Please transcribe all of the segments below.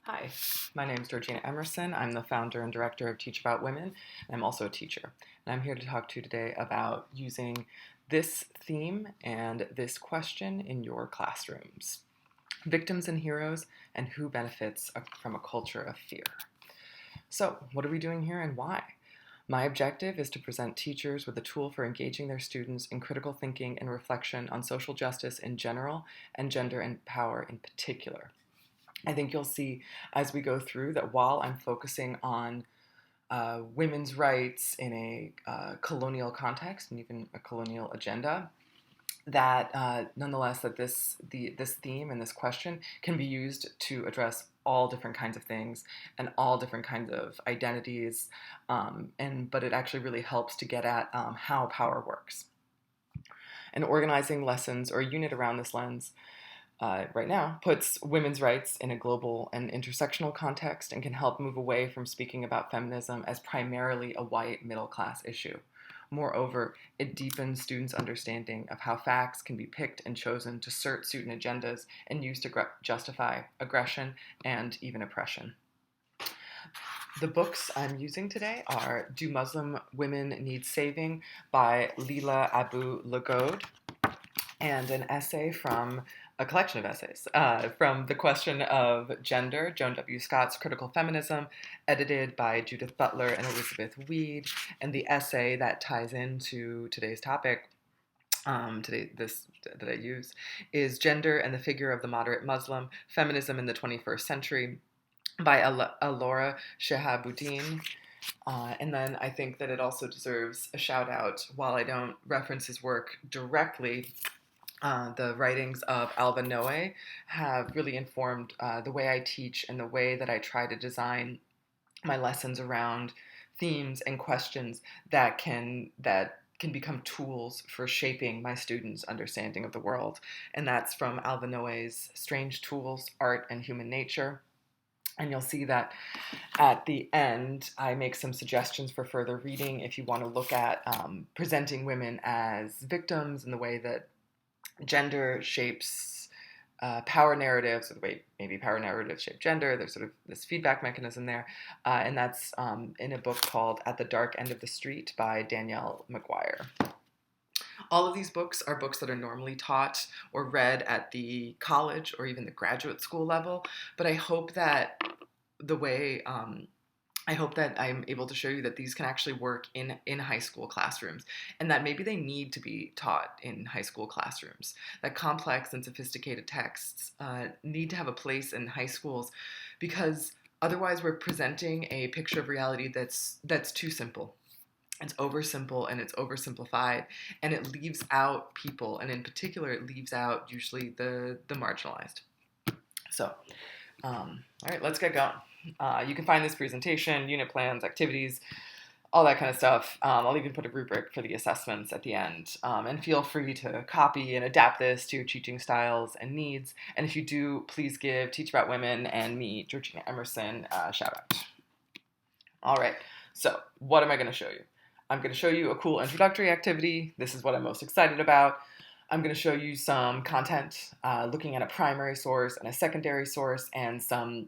Hi, my name is Georgina Emerson. I'm the founder and director of Teach About Women, and I'm also a teacher. And I'm here to talk to you today about using this theme and this question in your classrooms. Victims and heroes, and who benefits from a culture of fear. So, what are we doing here and why? My objective is to present teachers with a tool for engaging their students in critical thinking and reflection on social justice in general and gender and power in particular. I think you'll see as we go through that while I'm focusing on women's rights in a colonial context and even a colonial agenda, that nonetheless that this theme and this question can be used to address all different kinds of things and all different kinds of identities, but it actually really helps to get at how power works. And organizing lessons or a unit around this lens right now puts women's rights in a global and intersectional context and can help move away from speaking about feminism as primarily a white middle-class issue. Moreover, it deepens students' understanding of how facts can be picked and chosen to suit certain agendas and used to justify aggression and even oppression. The books I'm using today are Do Muslim Women Need Saving by Lila Abu Lughod, and an essay from a collection of essays from The Question of Gender, Joan W. Scott's Critical Feminism, edited by Judith Butler and Elizabeth Weed, and the essay that ties into today's topic, that I use, is Gender and the Figure of the Moderate Muslim, Feminism in the 21st Century by Alora Shahabuddin. And then I think that it also deserves a shout out. While I don't reference his work directly, the writings of Alva Noe have really informed the way I teach and the way that I try to design my lessons around themes and questions that can become tools for shaping my students' understanding of the world. And that's from Alva Noe's Strange Tools, Art and Human Nature. And you'll see that at the end, I make some suggestions for further reading if you want to look at presenting women as victims and the way that gender shapes power narratives, or the way maybe power narratives shape gender. There's sort of this feedback mechanism there. And that's in a book called At the Dark End of the Street by Danielle McGuire. All of these books are books that are normally taught or read at the college or even the graduate school level, but I hope that I'm able to show you that these can actually work in high school classrooms, and that maybe they need to be taught in high school classrooms. That complex and sophisticated texts need to have a place in high schools, because otherwise we're presenting a picture of reality that's too simple. It's oversimple and it's oversimplified, and it leaves out people, and in particular, it leaves out usually the marginalized. So, all right, let's get going. You can find this presentation, unit plans, activities, all that kind of stuff. I'll even put a rubric for the assessments at the end. And feel free to copy and adapt this to your teaching styles and needs. And if you do, please give Teach About Women and me, Georgina Emerson, a shout out. All right, so what am I going to show you? I'm going to show you a cool introductory activity. This is what I'm most excited about. I'm going to show you some content, looking at a primary source and a secondary source, and some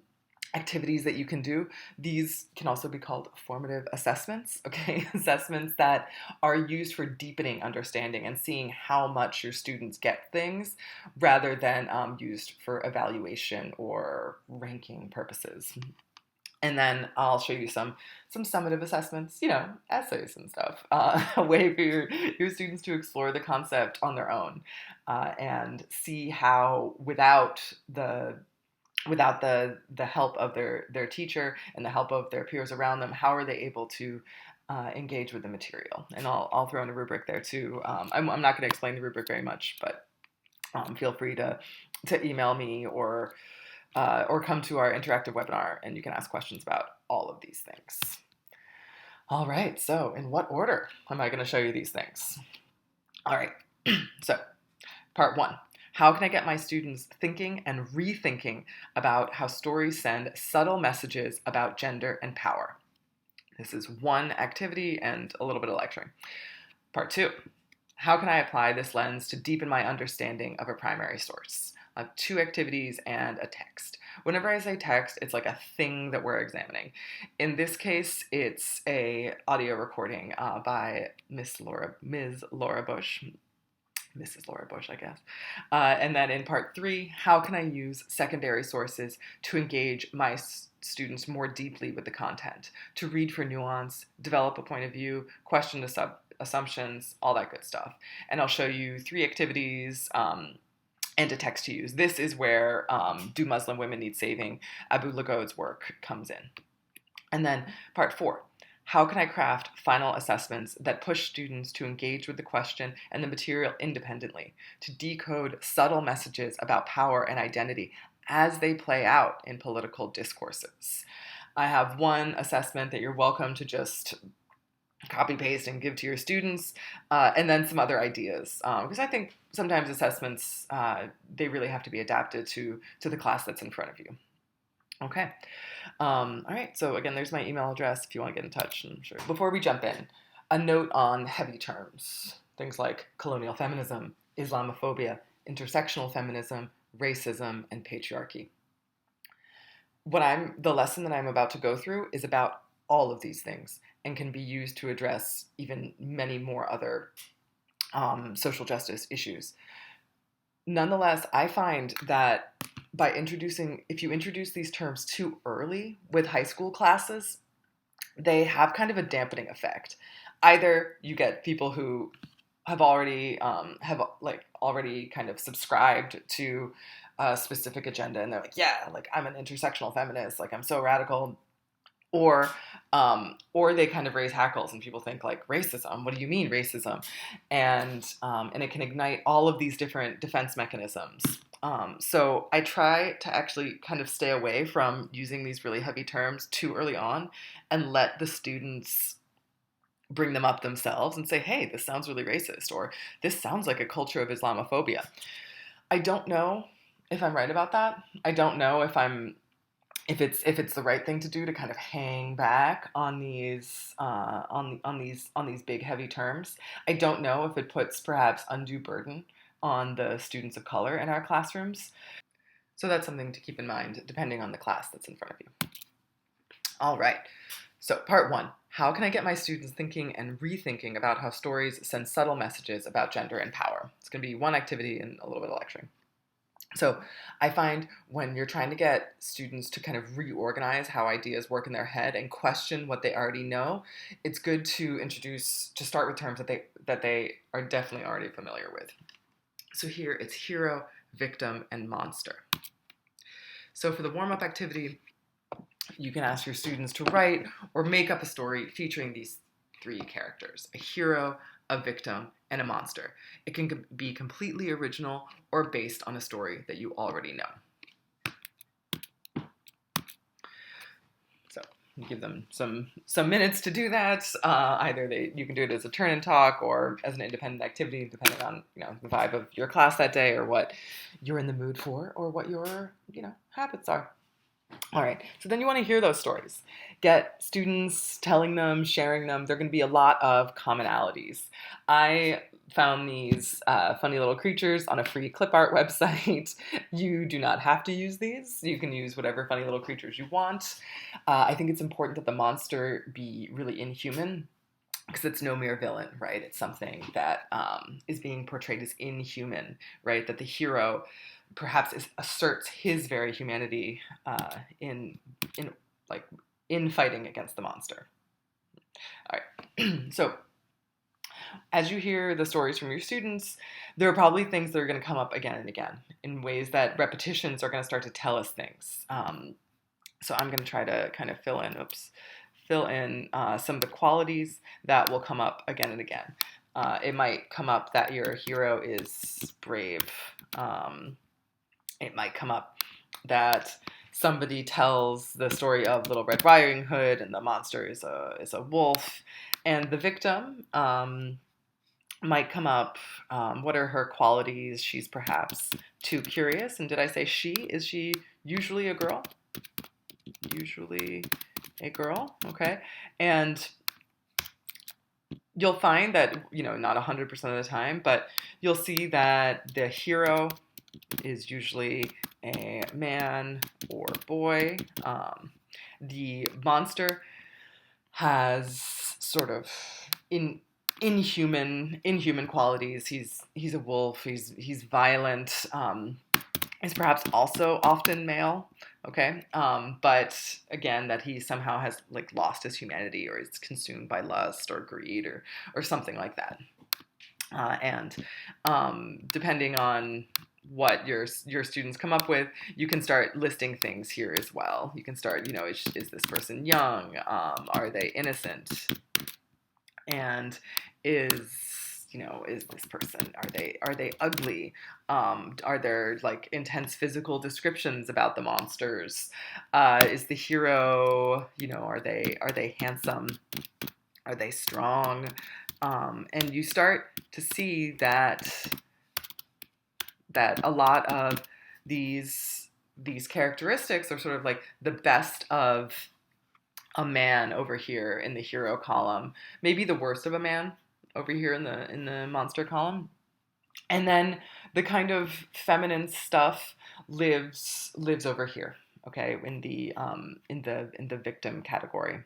activities that you can do. These can also be called formative assessments, okay? Assessments that are used for deepening understanding and seeing how much your students get things, rather than used for evaluation or ranking purposes. And then I'll show you some summative assessments, essays and stuff, a way for your students to explore the concept on their own, and see how without the help of their teacher and the help of their peers around them, how are they able to engage with the material. And I'll throw in a rubric there too. I'm not going to explain the rubric very much, but feel free to email me or come to our interactive webinar, and you can ask questions about all of these things. All right, so in what order am I going to show you these things? All right, so part one. How can I get my students thinking and rethinking about how stories send subtle messages about gender and power? This is one activity and a little bit of lecturing. Part two. How can I apply this lens to deepen my understanding of a primary source? 2 activities, and a text. Whenever I say text, it's like a thing that we're examining. In this case, it's a audio recording by Ms. Laura Bush. Mrs. Laura Bush, I guess. And then in part 3, how can I use secondary sources to engage my students more deeply with the content, to read for nuance, develop a point of view, question the assumptions, all that good stuff. And I'll show you 3 activities and a text to use. This is where Do Muslim Women Need Saving? Abu Lughod's work comes in. And then part 4, how can I craft final assessments that push students to engage with the question and the material independently, to decode subtle messages about power and identity as they play out in political discourses? I have one assessment that you're welcome to just copy paste and give to your students, and then some other ideas, because I think sometimes assessments, they really have to be adapted to the class that's in front of you. Okay. All right. So again, there's my email address if you want to get in touch. I'm sure. Before we jump in, a note on heavy terms. Things like colonial feminism, Islamophobia, intersectional feminism, racism, and patriarchy. The lesson that I'm about to go through is about all of these things and can be used to address even many more other social justice issues. Nonetheless, I find that if you introduce these terms too early with high school classes, they have kind of a dampening effect. Either you get people who have already kind of subscribed to a specific agenda, and they're like, yeah, like I'm an intersectional feminist, like I'm so radical. Or they kind of raise hackles and people think like, racism, what do you mean racism? And it can ignite all of these different defense mechanisms. So I try to actually kind of stay away from using these really heavy terms too early on and let the students bring them up themselves and say, hey, this sounds really racist, or this sounds like a culture of Islamophobia. I don't know if I'm right about that. I don't know if it's the right thing to do to kind of hang back on these big heavy terms. I don't know if it puts perhaps undue burden on the students of color in our classrooms. So that's something to keep in mind depending on the class that's in front of you. All right. So part 1, how can I get my students thinking and rethinking about how stories send subtle messages about gender and power? It's going to be one activity and a little bit of lecturing. So I find when you're trying to get students to kind of reorganize how ideas work in their head and question what they already know, it's good to start with terms that they are definitely already familiar with. So here it's hero, victim, and monster. So for the warm-up activity, you can ask your students to write or make up a story featuring these 3 characters: a hero, a victim, and a monster. It can be completely original or based on a story that you already know. So you give them some minutes to do that. Either you can do it as a turn and talk or as an independent activity, depending on the vibe of your class that day or what you're in the mood for or what your habits are. All right, so then you want to hear those stories. Get students telling them, sharing them. There are going to be a lot of commonalities. I found these funny little creatures on a free clip art website. You do not have to use these. You can use whatever funny little creatures you want. I think it's important that the monster be really inhuman, because it's no mere villain, right? It's something that is being portrayed as inhuman, right? That the hero perhaps asserts his very humanity in fighting against the monster. All right. So as you hear the stories from your students, there are probably things that are going to come up again and again in ways that repetitions are going to start to tell us things. So I'm going to try to kind of fill in some of the qualities that will come up again and again. It might come up that your hero is brave. It might come up that somebody tells the story of Little Red Riding Hood and the monster is a wolf. And the victim might come up, what are her qualities? She's perhaps too curious. And did I say she? Is she usually a girl? Usually a girl, okay. And you'll find that, not 100% of the time, but you'll see that the hero is usually a man or boy. The monster has sort of in inhuman qualities. He's a wolf. He's violent. Is perhaps also often male. Okay, but again, that he somehow has like lost his humanity or is consumed by lust or greed or something like that. And depending on what your students come up with, you can start listing things here as well. You can start, is this person young? Are they innocent? And is this person, are they ugly? Are there like intense physical descriptions about the monsters? Is the hero, are they handsome? Are they strong? And you start to see that a lot of these characteristics are sort of like the best of a man over here in the hero column, maybe the worst of a man over here in the monster column, and then the kind of feminine stuff lives over here, okay, in the victim category.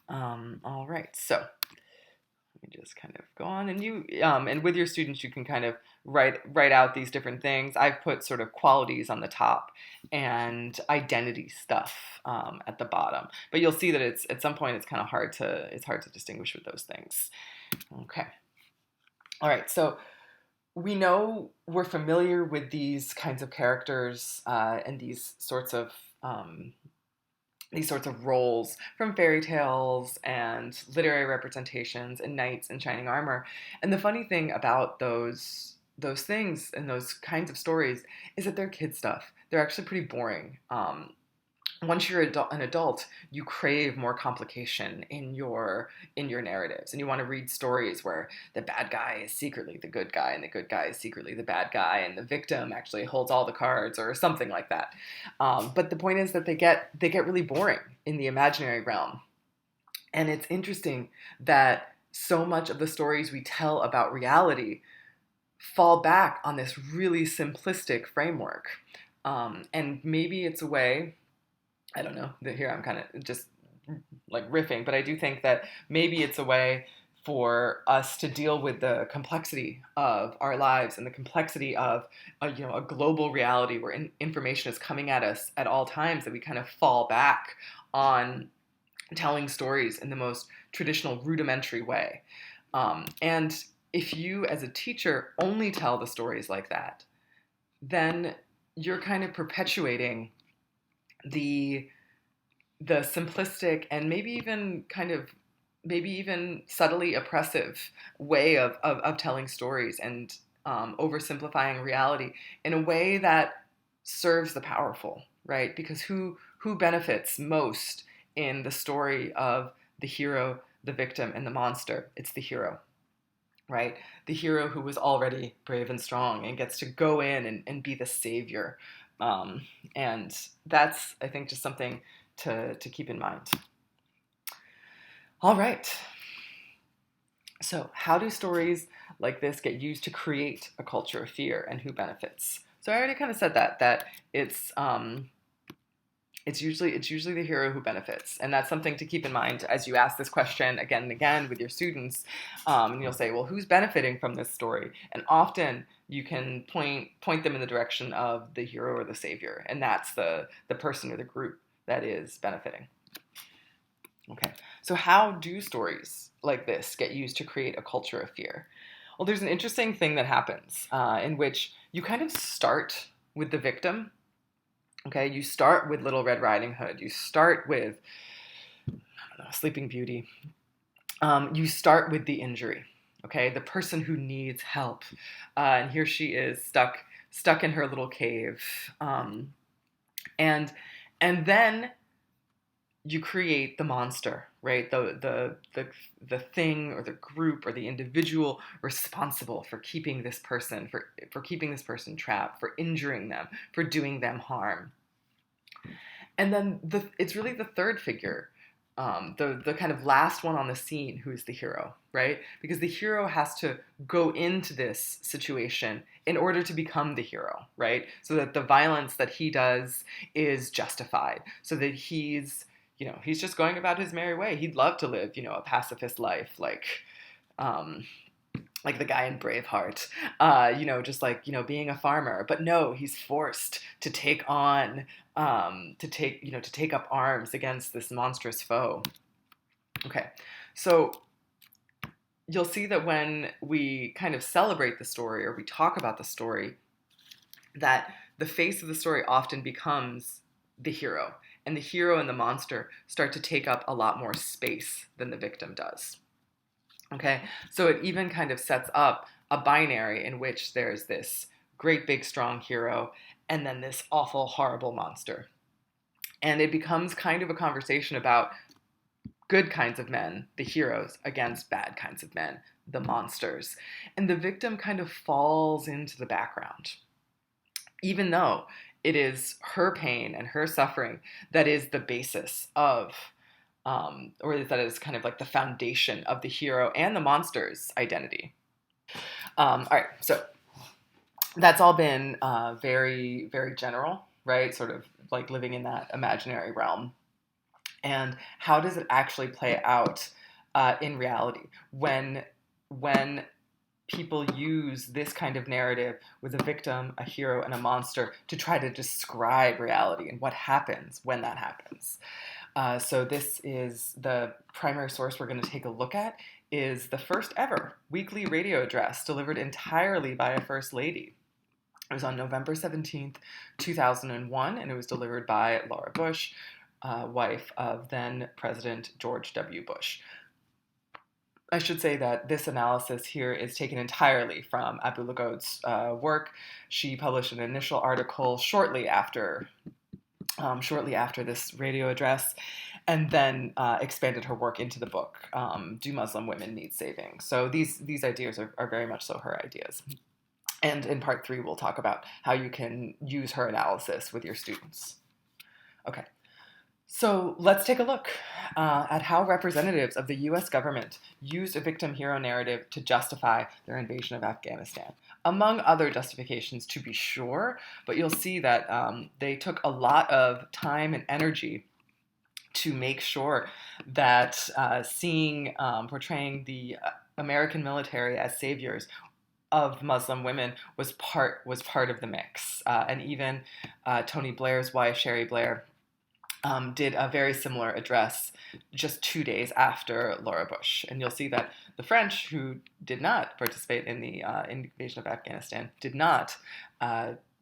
All right, so let me just kind of go on, and you and with your students you can kind of write out these different things. I've put sort of qualities on the top and identity stuff at the bottom, but you'll see that it's at some point it's kind of hard to distinguish with those things. Okay, all right, so we know we're familiar with these kinds of characters and these sorts of roles from fairy tales and literary representations and knights in shining armor. And the funny thing about those things and those kinds of stories is that they're kid stuff. They're actually pretty boring. Once you're an adult, you crave more complication in your narratives, and you want to read stories where the bad guy is secretly the good guy, and the good guy is secretly the bad guy, and the victim actually holds all the cards, or something like that. But the point is that they get really boring in the imaginary realm, and it's interesting that so much of the stories we tell about reality fall back on this really simplistic framework, and maybe it's a way. I don't know, here I'm kind of just like riffing, but I do think that maybe it's a way for us to deal with the complexity of our lives and the complexity of a global reality where information is coming at us at all times, that we kind of fall back on telling stories in the most traditional, rudimentary way. And if you, as a teacher, only tell the stories like that, then you're kind of perpetuating the simplistic and maybe even subtly oppressive way of telling stories, and oversimplifying reality in a way that serves the powerful, right? Because who benefits most in the story of the hero, the victim, and the monster? It's the hero, right? The hero who was already brave and strong and gets to go in and be the savior. And that's, I think, just something to keep in mind. All right. So how do stories like this get used to create a culture of fear, and who benefits? So I already kind of said that it's usually the hero who benefits, and that's something to keep in mind as you ask this question again and again with your students. And you'll say, well, who's benefiting from this story? And often you can point them in the direction of the hero or the savior, and that's the person or the group that is benefiting. Okay, so how do stories like this get used to create a culture of fear? Well, there's an interesting thing that happens in which you kind of start with the victim. Okay, you start with Little Red Riding Hood. You start with, I don't know, Sleeping Beauty. You start with the injury. Okay, the person who needs help, and here she is stuck in her little cave, and then you create the monster, right? The thing or the group or the individual responsible for keeping this person trapped, for injuring them, for doing them harm. And then it's really the third figure the kind of last one on the scene who is the hero, right? Because the hero has to go into this situation in order to become the hero, right? So that the violence that he does is justified, so that he's just going about his merry way. He'd love to live, a pacifist life, um, like the guy in Braveheart, just like, being a farmer. But no, he's forced to take on, to take up arms against this monstrous foe. Okay, so you'll see that when we kind of celebrate the story or we talk about the story, that the face of the story often becomes the hero. And the hero and the monster start to take up a lot more space than the victim does. Okay, so it even kind of sets up a binary in which there's this great big strong hero and then this awful horrible monster. And it becomes kind of a conversation about good kinds of men, the heroes, against bad kinds of men, the monsters. And the victim kind of falls into the background, even though it is her pain and her suffering that is the basis of or that is kind of like the foundation of the hero and the monster's identity. All right, so that's all been very, very general, right? Sort of like living in that imaginary realm. And how does it actually play out in reality when people use this kind of narrative with a victim, a hero, and a monster to try to describe reality and what happens when that happens? So this is the primary source we're going to take a look at is the first ever weekly radio address delivered entirely by a First Lady. It was on November 17th, 2001, and it was delivered by Laura Bush, wife of then President George W. Bush. I should say that this analysis here is taken entirely from Abu Lughod's work. She published an initial article shortly after this radio address, and then expanded her work into the book, Do Muslim Women Need Saving? So these ideas are very much so her ideas. And in part 3, we'll talk about how you can use her analysis with your students. Okay, so let's take a look at how representatives of the US government used a victim-hero narrative to justify their invasion of Afghanistan. Among other justifications, to be sure, but you'll see that they took a lot of time and energy to make sure that portraying the American military as saviors of Muslim women was part of the mix. And even Tony Blair's wife, Sherry Blair, did a very similar address just 2 days after Laura Bush. And you'll see that the French, who did not participate in the invasion of Afghanistan, did not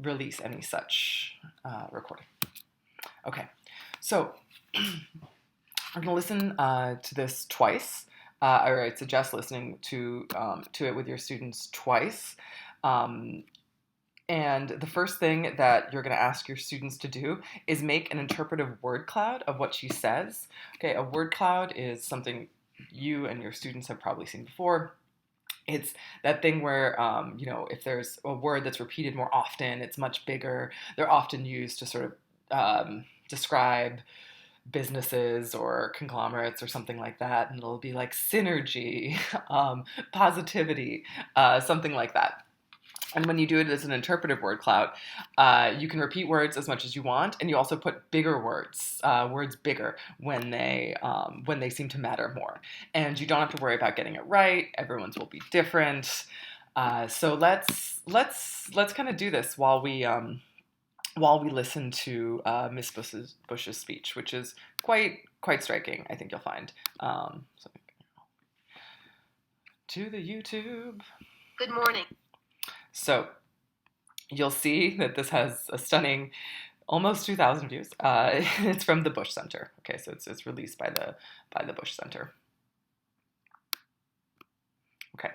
release any such recording. Okay, so we're going to listen to this twice. I'd suggest listening to it with your students twice. And the first thing that you're going to ask your students to do is make an interpretive word cloud of what she says. Okay, a word cloud is something you and your students have probably seen before. It's that thing where, if there's a word that's repeated more often, it's much bigger. They're often used to sort of describe businesses or conglomerates or something like that. And it'll be like synergy, positivity, something like that. And when you do it as an interpretive word cloud, you can repeat words as much as you want, and you also put bigger words bigger when they seem to matter more. And you don't have to worry about getting it right. Everyone's will be different. So let's kind of do this while we listen to Miss Bush's speech, which is quite striking. I think you'll find. To the YouTube. Good morning. So you'll see that this has a stunning almost 2,000 views. It's from the Bush Center. Okay, so it's released by the Bush Center. Okay,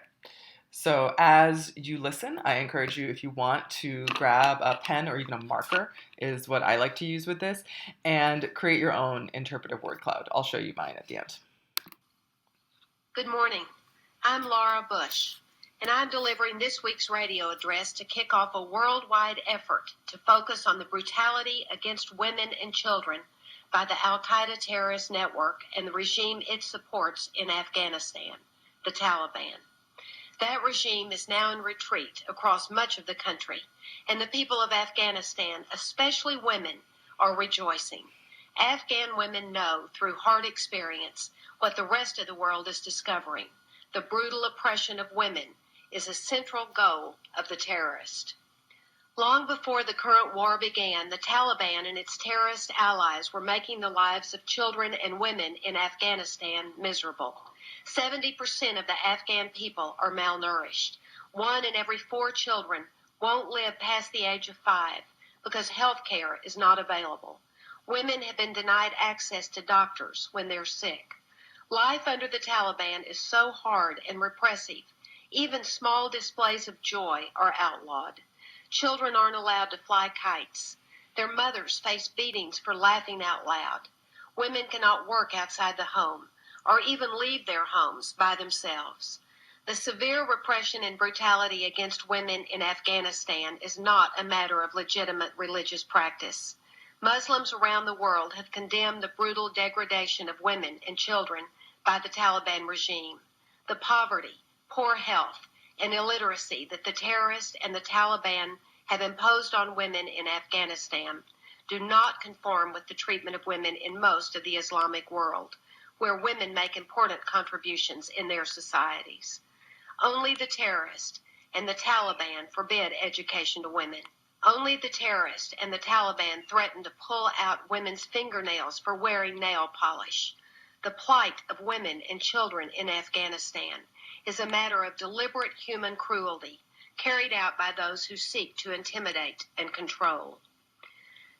so as you listen, I encourage you, if you want, to grab a pen or even a marker, is what I like to use with this, and create your own interpretive word cloud. I'll show you mine at the end. Good morning. I'm Laura Bush, and I'm delivering this week's radio address to kick off a worldwide effort to focus on the brutality against women and children by the Al-Qaeda terrorist network and the regime it supports in Afghanistan, the Taliban. That regime is now in retreat across much of the country, and the people of Afghanistan, especially women, are rejoicing. Afghan women know through hard experience what the rest of the world is discovering. The brutal oppression of women is a central goal of the terrorist. Long before the current war began, the Taliban and its terrorist allies were making the lives of children and women in Afghanistan miserable. 70% of the Afghan people are malnourished. 1 in every 4 children won't live past the age of 5 because health care is not available. Women have been denied access to doctors when they're sick. Life under the Taliban is so hard and repressive, even small displays of joy are outlawed. Children aren't allowed to fly kites. Their mothers face beatings for laughing out loud. Women cannot work outside the home or even leave their homes by themselves. The severe repression and brutality against women in Afghanistan is not a matter of legitimate religious practice. Muslims around the world have condemned the brutal degradation of women and children by the Taliban regime. The poverty, poor health, and illiteracy that the terrorists and the Taliban have imposed on women in Afghanistan do not conform with the treatment of women in most of the Islamic world, where women make important contributions in their societies. Only the terrorists and the Taliban forbid education to women. Only the terrorists and the Taliban threaten to pull out women's fingernails for wearing nail polish. The plight of women and children in Afghanistan is a matter of deliberate human cruelty carried out by those who seek to intimidate and control.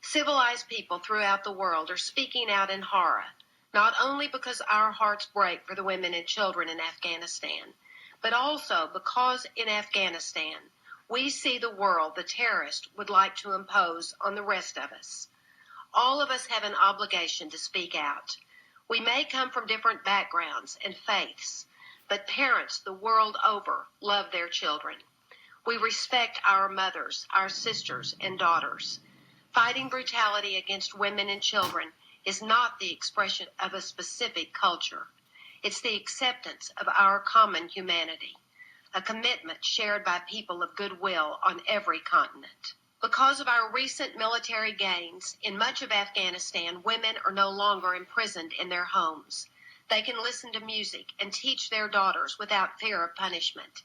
Civilized people throughout the world are speaking out in horror, not only because our hearts break for the women and children in Afghanistan, but also because in Afghanistan we see the world the terrorists would like to impose on the rest of us. All of us have an obligation to speak out. We may come from different backgrounds and faiths, but parents the world over love their children. We respect our mothers, our sisters, and daughters. Fighting brutality against women and children is not the expression of a specific culture. It's the acceptance of our common humanity, a commitment shared by people of goodwill on every continent. Because of our recent military gains, in much of Afghanistan, women are no longer imprisoned in their homes. They can listen to music and teach their daughters without fear of punishment.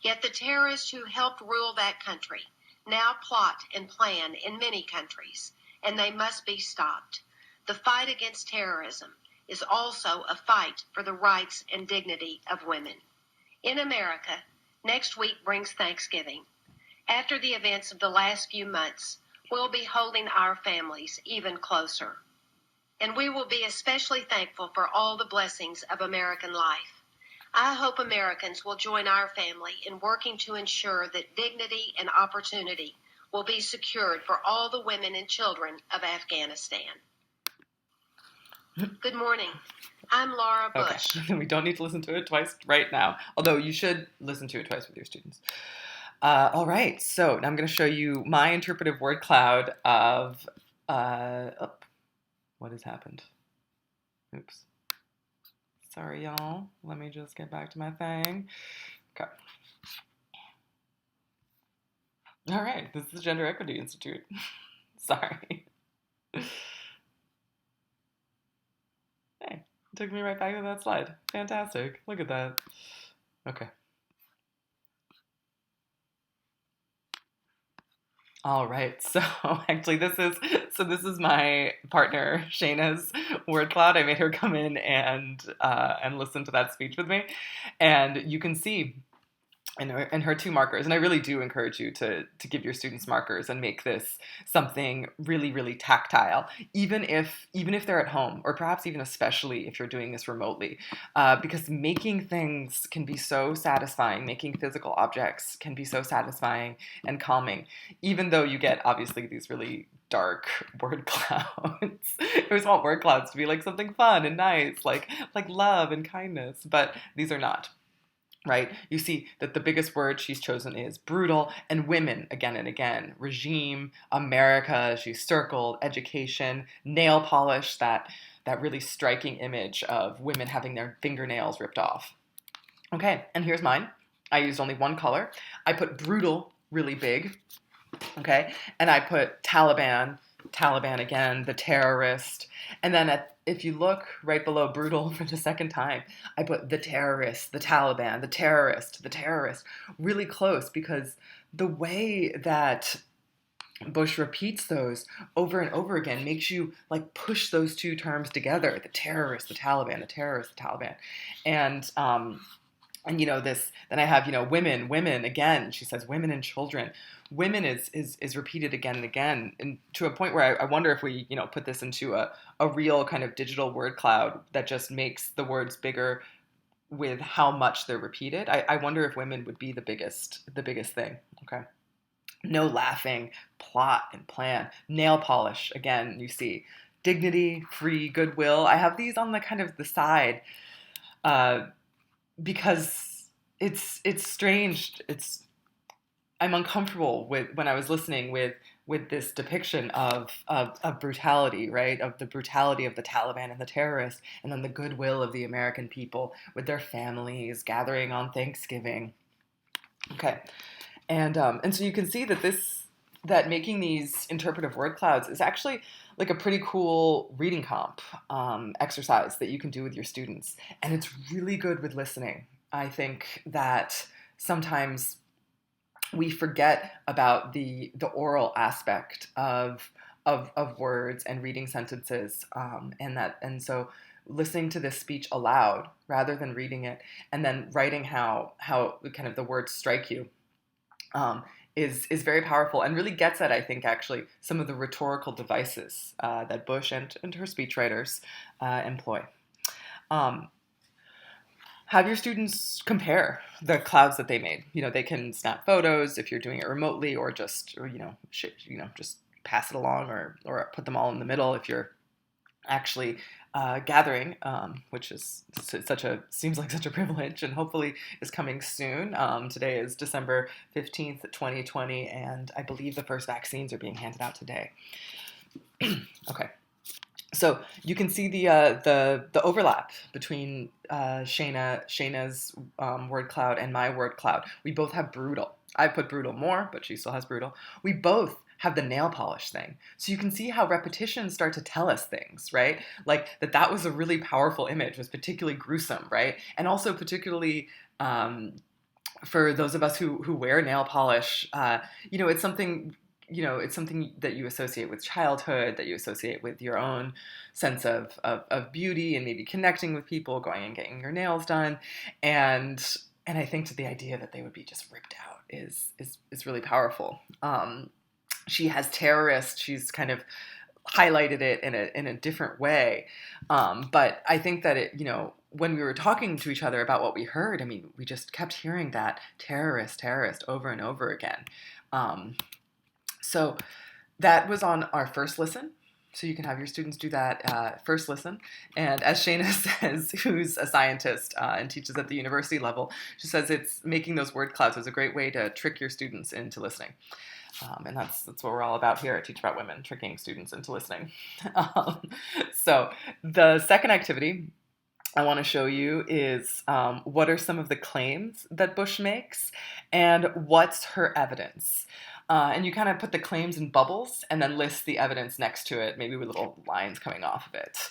Yet the terrorists who helped rule that country now plot and plan in many countries, and they must be stopped. The fight against terrorism is also a fight for the rights and dignity of women. In America, next week brings Thanksgiving. After the events of the last few months, we'll be holding our families even closer. And we will be especially thankful for all the blessings of American life. I hope Americans will join our family in working to ensure that dignity and opportunity will be secured for all the women and children of Afghanistan. Good morning. I'm Laura Bush. Okay, we don't need to listen to it twice right now, although you should listen to it twice with your students. All right, so now I'm going to show you my interpretive word cloud of, what has happened? Oops. Sorry, y'all. Let me just get back to my thing. Okay. All right, this is Gender Equity Institute. Sorry. Hey, it took me right back to that slide. Fantastic. Look at that. Okay. All right, so actually this is my partner Shayna's word cloud. I made her come in and listen to that speech with me, and you can see in her 2 markers, and I really do encourage you to give your students markers and make this something really, really tactile, even if they're at home, or perhaps even especially if you're doing this remotely, because making things can be so satisfying. Making physical objects can be so satisfying and calming, even though you get obviously these really dark word clouds. We want word clouds to be like something fun and nice, like love and kindness, but these are not. right? You see that the biggest word she's chosen is brutal, and women again and again. Regime, America, she's circled, education, nail polish, that really striking image of women having their fingernails ripped off. Okay, and here's mine. I used only one color. I put brutal really big, okay? And I put Taliban, Taliban again, the terrorist. And then if you look right below brutal for the second time, I put the terrorist, the Taliban, the terrorist, really close because the way that Bush repeats those over and over again makes you like push those two terms together, the terrorist, the Taliban, the terrorist, the Taliban. And this, then I have women again. She says women and children. Women is repeated again and again, and to a point where I wonder if we put this into a real kind of digital word cloud that just makes the words bigger with how much they're repeated. I wonder if women would be the biggest thing. Okay. No laughing, plot and plan, nail polish again. You see dignity, free, goodwill. I have these on the kind of the side. Because it's strange. I'm uncomfortable with when I was listening with this depiction of brutality, right? Of the brutality of the Taliban and the terrorists, and then the goodwill of the American people with their families gathering on Thanksgiving. Okay, and so you can see that making these interpretive word clouds is actually like a pretty cool reading comp exercise that you can do with your students. And it's really good with listening. I think that sometimes we forget about the oral aspect of words and reading sentences, and so listening to this speech aloud rather than reading it, and then writing how kind of the words strike you, is very powerful and really gets at, I think, actually some of the rhetorical devices that Bush and her speechwriters employ. Have your students compare the clouds that they made. They can snap photos if you're doing it remotely, or just just pass it along, or put them all in the middle if you're actually gathering, which is seems like such a privilege, and hopefully is coming soon. Today is December 15th, 2020, and I believe the first vaccines are being handed out today. Okay. So you can see the overlap between Shayna's word cloud and my word cloud. We both have brutal. I put brutal more, but she still has brutal. We both have the nail polish thing. So you can see how repetitions start to tell us things, right? Like that was a really powerful image, was particularly gruesome, right? And also particularly for those of us who wear nail polish, it's something that you associate with childhood, that you associate with your own sense of beauty and maybe connecting with people, going and getting your nails done. And I think that the idea that they would be just ripped out is really powerful. She has terrorist. She's kind of highlighted it in a different way. But I think that when we were talking to each other about what we heard, I mean, we just kept hearing that terrorist over and over again. So that was on our first listen. So you can have your students do that first listen. And as Shayna says, who's a scientist and teaches at the university level, she says it's making those word clouds is a great way to trick your students into listening. And that's what we're all about here at Teach About Women, tricking students into listening. So the second activity I want to show you is what are some of the claims that Bush makes and what's her evidence. And you kind of put the claims in bubbles and then list the evidence next to it, maybe with little lines coming off of it.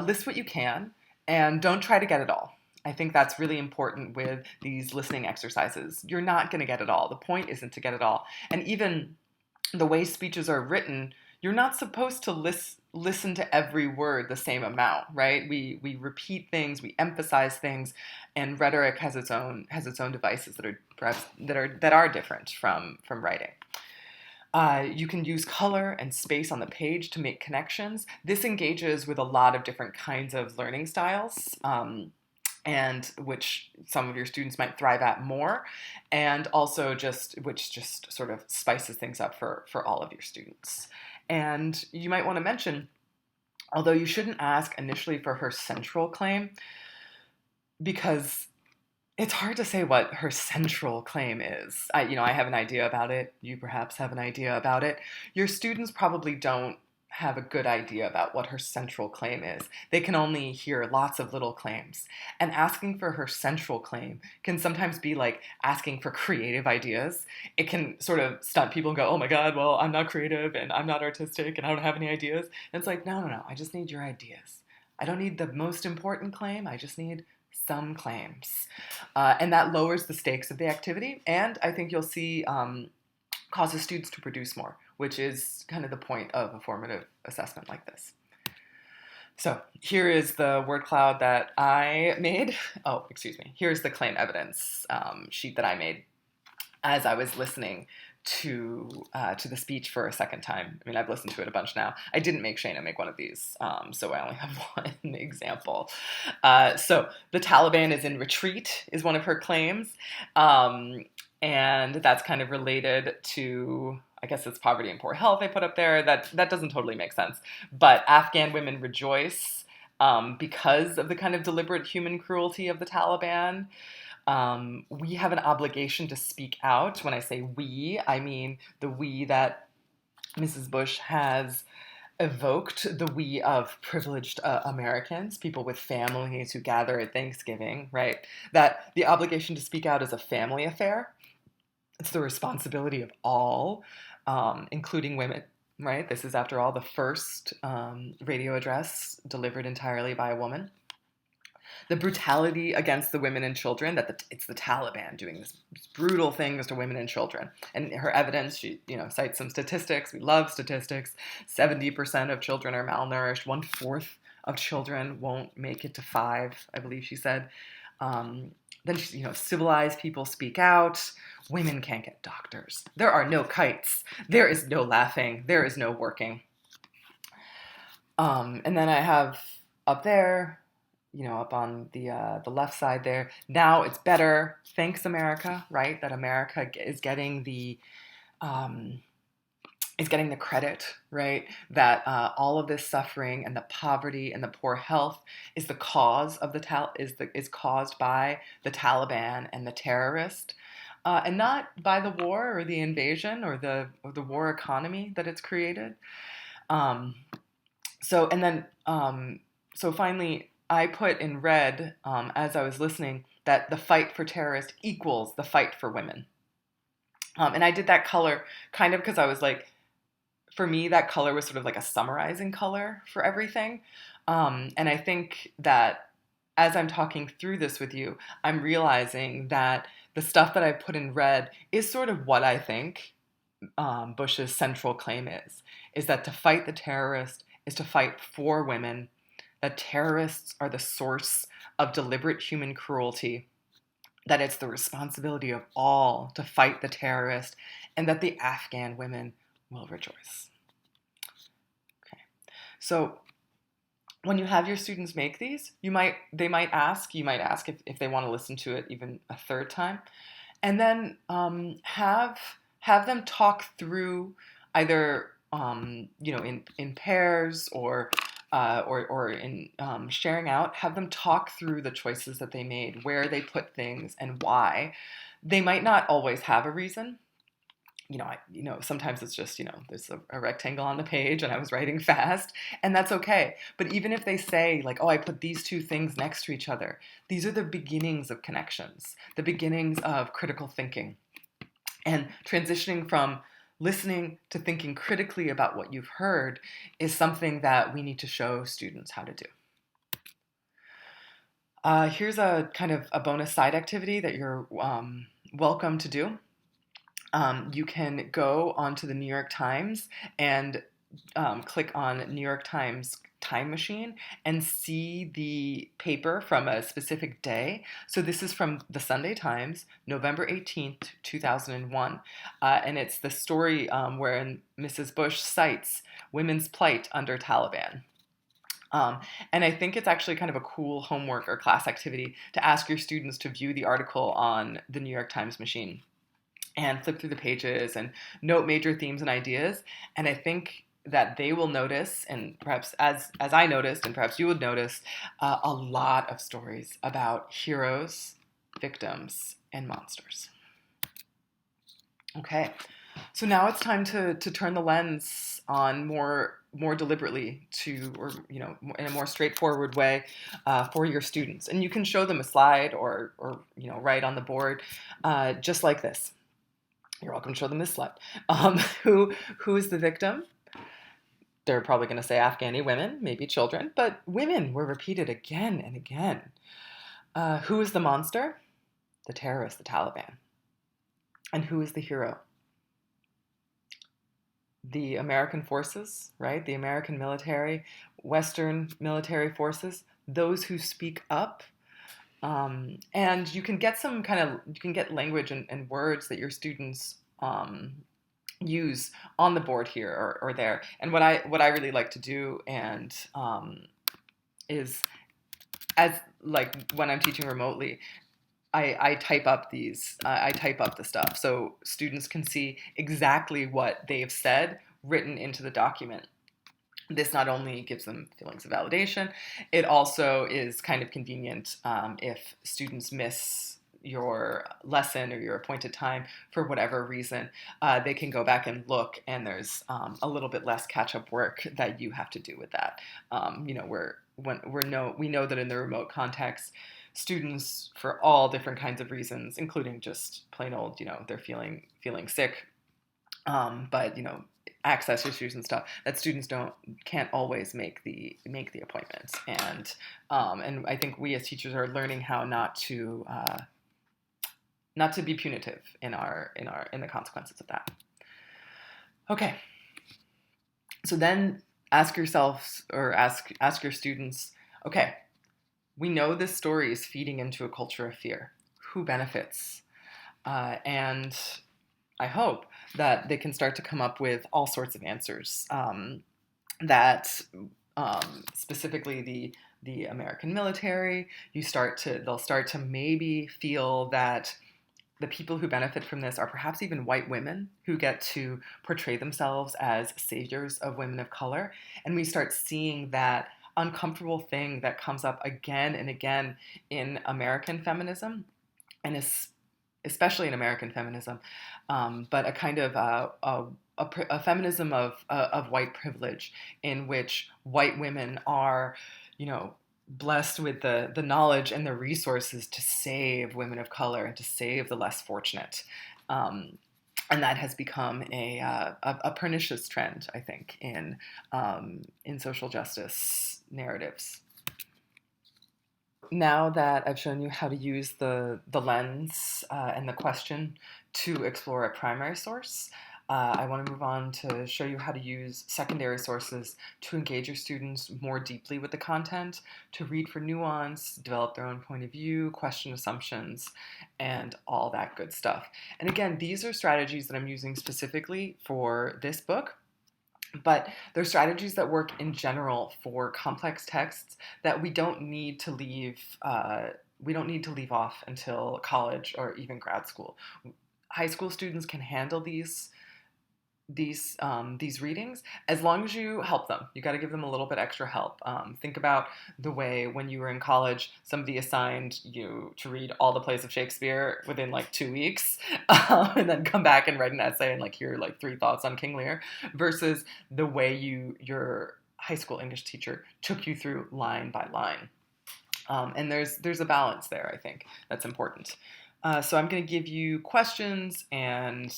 List what you can and don't try to get it all. I think that's really important with these listening exercises. You're not going to get it all. The point isn't to get it all. And even the way speeches are written, you're not supposed to listen to every word the same amount, right? We repeat things, we emphasize things, and rhetoric has its own devices that are perhaps that are different from writing. You can use color and space on the page to make connections. This engages with a lot of different kinds of learning styles, and which some of your students might thrive at more, and also which just sort of spices things up for all of your students. And you might want to mention, although you shouldn't ask initially for her central claim, because it's hard to say what her central claim is. I have an idea about it. You perhaps have an idea about it. Your students probably don't have a good idea about what her central claim is. They can only hear lots of little claims. And asking for her central claim can sometimes be like asking for creative ideas. It can sort of stunt people and go, oh my God, well, I'm not creative and I'm not artistic and I don't have any ideas. And it's like, no, no, no, I just need your ideas. I don't need the most important claim. I just need some claims. And that lowers the stakes of the activity. And I think you'll see causes students to produce more, which is kind of the point of a formative assessment like this. So here is the word cloud that I made. Oh, excuse me. Here's the claim evidence sheet that I made as I was listening to the speech for a second time. I mean, I've listened to it a bunch now. I didn't make Shayna make one of these, so I only have one example. So the Taliban is in retreat is one of her claims, and that's kind of related to, I guess it's poverty and poor health I put up there. That doesn't totally make sense. But Afghan women rejoice because of the kind of deliberate human cruelty of the Taliban. We have an obligation to speak out. When I say we, I mean the we that Mrs. Bush has evoked, the we of privileged Americans, people with families who gather at Thanksgiving, right? That the obligation to speak out is a family affair. It's the responsibility of all, including women, right? This is, after all, the first radio address delivered entirely by a woman. The brutality against the women and children, that it's the Taliban doing this brutal things to women and children. And her evidence, she cites some statistics. We love statistics. 70% of children are malnourished. 1/4 of children won't make it to 5, I believe she said. Then civilized people speak out. Women can't get doctors. There are no kites. There is no laughing. There is no working. And then I have up there, up on the left side there. Now it's better. Thanks, America, right? That America is getting the credit, right? That all of this suffering and the poverty and the poor health is the cause of is caused by the Taliban and the terrorist, and not by the war or the invasion or the war economy that it's created. So finally, I put in red, as I was listening, that the fight for terrorists equals the fight for women. And I did that color kind of because I was like, for me, that color was sort of like a summarizing color for everything. And I think that as I'm talking through this with you, I'm realizing that the stuff that I put in red is sort of what I think Bush's central claim is that to fight the terrorist is to fight for women, that terrorists are the source of deliberate human cruelty, that it's the responsibility of all to fight the terrorist, and that the Afghan women will rejoice. Okay, so when you have your students make these, you might ask if they want to listen to it even a third time, and then have them talk through either in pairs or in sharing out, have them talk through the choices that they made, where they put things, and why. They might not always have a reason. Sometimes it's just, there's a rectangle on the page and I was writing fast, and that's okay. But even if they say, like, oh, I put these two things next to each other, these are the beginnings of connections, the beginnings of critical thinking. And transitioning from listening to thinking critically about what you've heard is something that we need to show students how to do. Here's a kind of a bonus side activity that you're welcome to do. You can go onto the New York Times and click on New York Times Time Machine and see the paper from a specific day. So this is from the Sunday Times, November 18th, 2001. And it's the story wherein Mrs. Bush cites women's plight under Taliban. And I think it's actually kind of a cool homework or class activity to ask your students to view the article on the New York Times Machine and flip through the pages and note major themes and ideas. And I think that they will notice, and perhaps as I noticed, and perhaps you would notice, a lot of stories about heroes victims, and monsters. Okay, so now it's time to turn the lens on more deliberately to, or in a more straightforward way for your students, and you can show them a slide or write on the board just like this. You're welcome to show them this slide. Who is the victim? They're probably going to say Afghani women, maybe children, but women were repeated again and again. Who is the monster? The terrorists, the Taliban. And who is the hero? The American forces, right? The American military, Western military forces, those who speak up. And you can get language and words that your students use on the board here or there. And what I really like to do is, as like when I'm teaching remotely, I type up the stuff so students can see exactly what they've said written into the document. This not only gives them feelings of validation, it also is kind of convenient if students miss your lesson or your appointed time for whatever reason. They can go back and look, and there's a little bit less catch-up work that you have to do with that. We know that in the remote context, students, for all different kinds of reasons, including just plain old, they're feeling sick, but access issues and stuff, that students can't always make the appointments, and I think we as teachers are learning how not to be punitive in the consequences of that. Okay, so then ask yourselves, or ask your students, okay, we know this story is feeding into a culture of fear. Who benefits? And I hope that they can start to come up with all sorts of answers that specifically the American military. They'll start to maybe feel that the people who benefit from this are perhaps even white women who get to portray themselves as saviors of women of color. And we start seeing that uncomfortable thing that comes up again and again in American feminism, and especially in American feminism, but a kind of a feminism of white privilege, in which white women are, blessed with the knowledge and the resources to save women of color and to save the less fortunate. And that has become a pernicious trend, I think, in social justice narratives. Now that I've shown you how to use the lens and the question to explore a primary source, I want to move on to show you how to use secondary sources to engage your students more deeply with the content, to read for nuance, develop their own point of view, question assumptions, and all that good stuff. And again, these are strategies that I'm using specifically for this book, but they're strategies that work in general for complex texts that we don't need to leave off until college or even grad school. High school students can handle these readings as long as you help them. You got to give them a little bit extra help. Think about the way when you were in college, somebody assigned you to read all the plays of Shakespeare within 2 weeks, and then come back and write an essay and hear 3 thoughts on King Lear, versus the way your high school English teacher took you through line by line. And there's a balance there, I think, that's important. So I'm going to give you questions and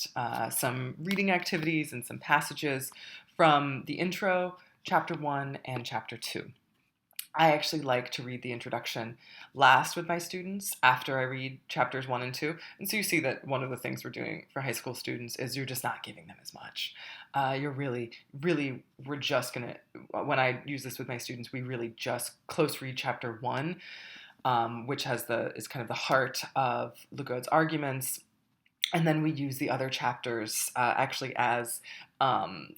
some reading activities and some passages from the intro, chapter 1 and chapter 2. I actually like to read the introduction last with my students after I read chapters 1 and 2. And so you see that one of the things we're doing for high school students is you're just not giving them as much. We're just going to, when I use this with my students, we really just close read chapter 1. Which is kind of the heart of Lughod's arguments, and then we use the other chapters actually as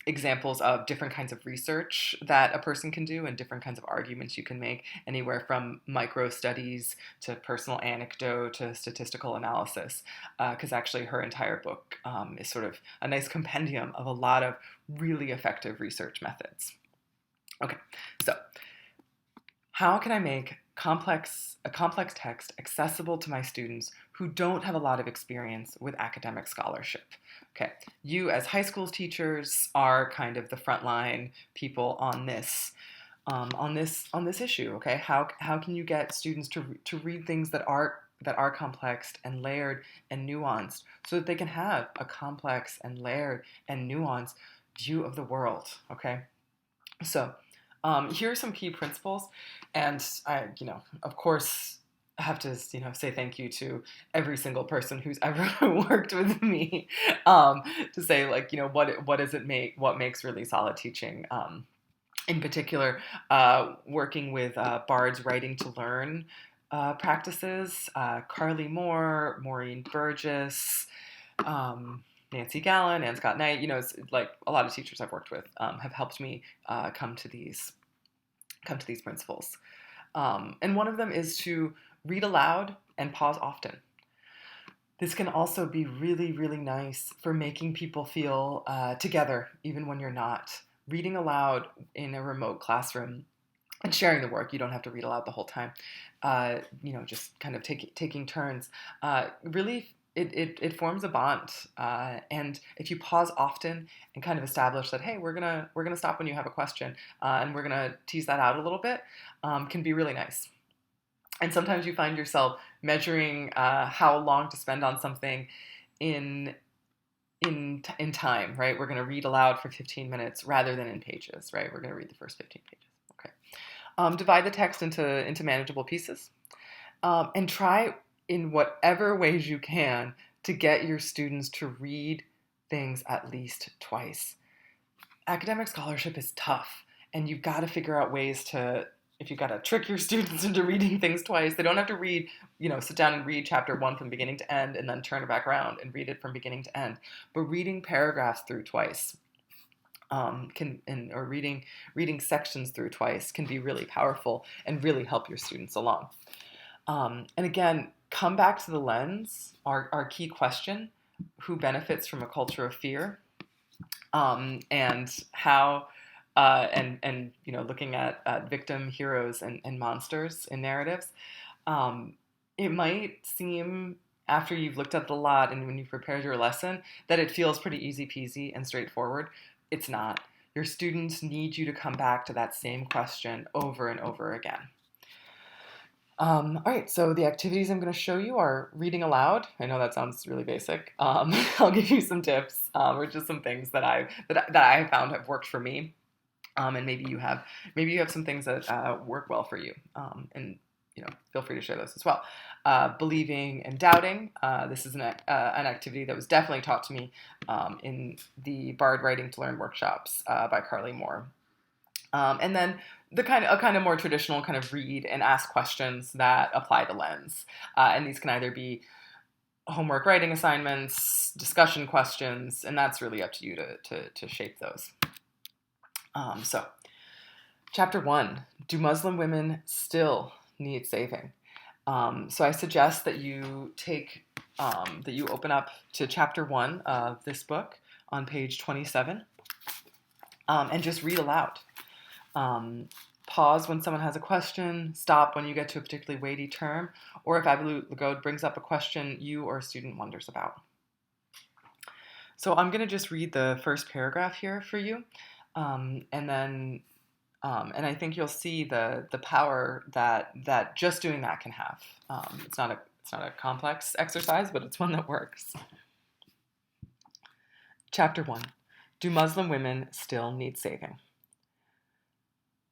examples of different kinds of research that a person can do and different kinds of arguments you can make, anywhere from micro studies to personal anecdote to statistical analysis, because actually her entire book is sort of a nice compendium of a lot of really effective research methods. Okay, so how can I make a complex text accessible to my students who don't have a lot of experience with academic scholarship. Okay, you as high school teachers are kind of the frontline people on this issue. Okay, how can you get students to read things that are complex and layered and nuanced, so that they can have a complex and layered and nuanced view of the world? Okay, so here are some key principles, and I, of course, have to, say thank you to every single person who's ever worked with me, to say, like, what does it make, what makes really solid teaching. In particular, working with Bard's Writing to Learn practices, Carly Moore, Maureen Burgess, Nancy Gallen, Ann Scott Knight. It's like a lot of teachers I've worked with have helped me come to these principles. And one of them is to read aloud and pause often. This can also be really, really nice for making people feel together, even when you're not. Reading aloud in a remote classroom and sharing the work, you don't have to read aloud the whole time, just kind of taking turns, really, it forms a bond. And if you pause often and kind of establish that, hey, we're gonna stop when you have a question, and we're gonna tease that out a little bit, can be really nice. And sometimes you find yourself measuring how long to spend on something in time, right? We're going to read aloud for 15 minutes rather than in pages, right? We're going to read the first 15 pages. Okay. Divide the text into manageable pieces, and try in whatever ways you can to get your students to read things at least twice. Academic scholarship is tough, and you've got to figure out ways to, if you've got to trick your students into reading things twice, they don't have to read, sit down and read chapter 1 from beginning to end and then turn it back around and read it from beginning to end. But reading paragraphs through twice or reading sections through twice can be really powerful and really help your students along. And again, come back to the lens, our key question: who benefits from a culture of fear? And how, looking at victim, heroes, and monsters in narratives. It might seem, after you've looked at it a lot and when you've prepared your lesson, that it feels pretty easy peasy and straightforward. It's not. Your students need you to come back to that same question over and over again. All right, so the activities I'm going to show you are reading aloud. I know that sounds really basic. I'll give you some tips, or just some things that I found have worked for me, and maybe you have some things that work well for you, and feel free to share those as well. Believing and doubting. This is an activity that was definitely taught to me in the Bard Writing to Learn workshops by Carly Moore. And then a kind of more traditional kind of read and ask questions that apply the lens. And these can either be homework writing assignments, discussion questions, and that's really up to you to shape those. So, chapter 1, do Muslim women still need saving? So I suggest that you open up to chapter 1 of this book on page 27, and just read aloud. Pause when someone has a question, stop when you get to a particularly weighty term, or if Abu Lughod brings up a question you or a student wonders about. So I'm going to just read the first paragraph here for you, and I think you'll see the power that just doing that can have. It's not a complex exercise, but it's one that works. Chapter 1, do Muslim women still need saving?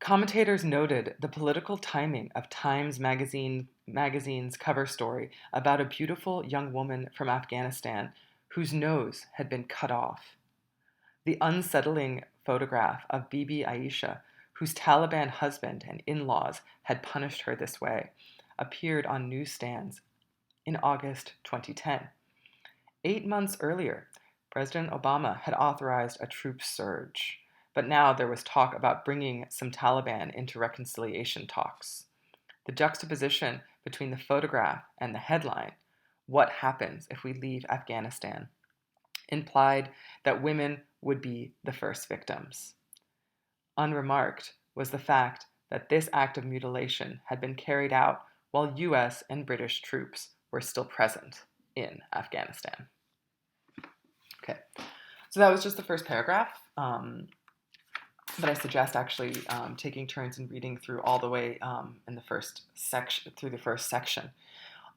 Commentators noted the political timing of Times magazine's cover story about a beautiful young woman from Afghanistan whose nose had been cut off. The unsettling photograph of Bibi Aisha, whose Taliban husband and in-laws had punished her this way, appeared on newsstands in August 2010. 8 months earlier, President Obama had authorized a troop surge. But now there was talk about bringing some Taliban into reconciliation talks. The juxtaposition between the photograph and the headline, "What happens if we leave Afghanistan?" implied that women would be the first victims. Unremarked was the fact that this act of mutilation had been carried out while US and British troops were still present in Afghanistan. Okay, so that was just the first paragraph. But I suggest actually taking turns and reading through all the way in the first section, through the first section.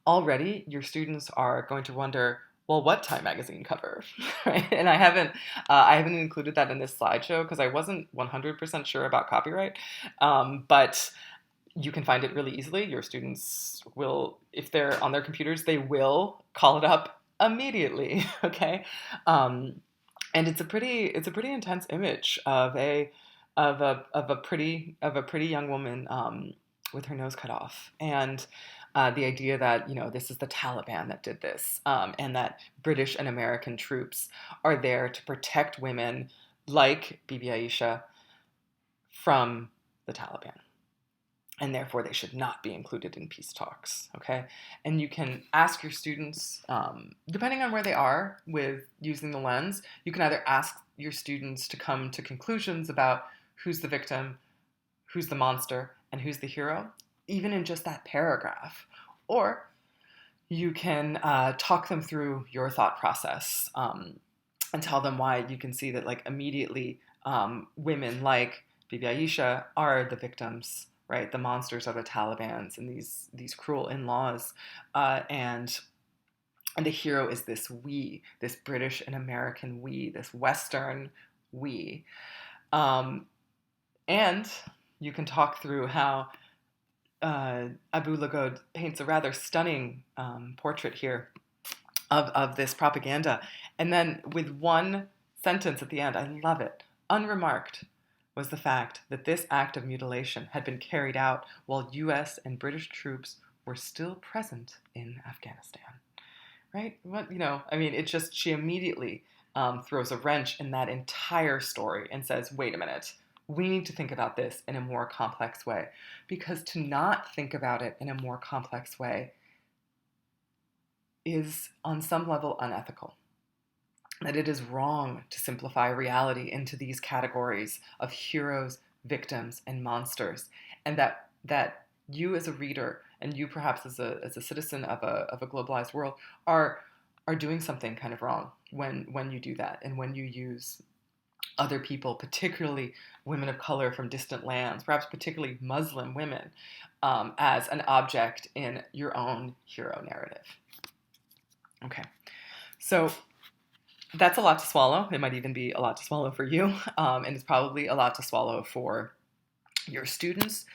Already, your students are going to wonder, well, what Time magazine cover, right? And I haven't included that in this slideshow because I wasn't 100% sure about copyright, but you can find it really easily. Your students will, if they're on their computers, they will call it up immediately. Okay, and it's a pretty intense image of a pretty young woman with her nose cut off, and the idea that this is the Taliban that did this, and that British and American troops are there to protect women like Bibi Aisha from the Taliban, and therefore they should not be included in peace talks. Okay, and you can ask your students, depending on where they are with using the lens, you can either ask your students to come to conclusions about who's the victim, who's the monster, and who's the hero, even in just that paragraph. Or you can talk them through your thought process and tell them why you can see that, like, immediately women like Bibi Aisha are the victims, right? The monsters are the Talibans and these cruel in-laws, and the hero is this we, this British and American we, this Western we. And you can talk through how Abu Lughod paints a rather stunning portrait here of this propaganda. And then with one sentence at the end, I love it, unremarked was the fact that this act of mutilation had been carried out while US and British troops were still present in Afghanistan. Right? It's just, she immediately throws a wrench in that entire story and says, wait a minute, we need to think about this in a more complex way. Because to not think about it in a more complex way is, on some level, unethical. That it is wrong to simplify reality into these categories of heroes, victims, and monsters. And that you as a reader, and you perhaps as a citizen of a globalized world, are doing something kind of wrong when you do that, and when you use other people, particularly women of color from distant lands, perhaps particularly Muslim women, as an object in your own hero narrative. Okay, so that's a lot to swallow. It might even be a lot to swallow for you, and it's probably a lot to swallow for your students.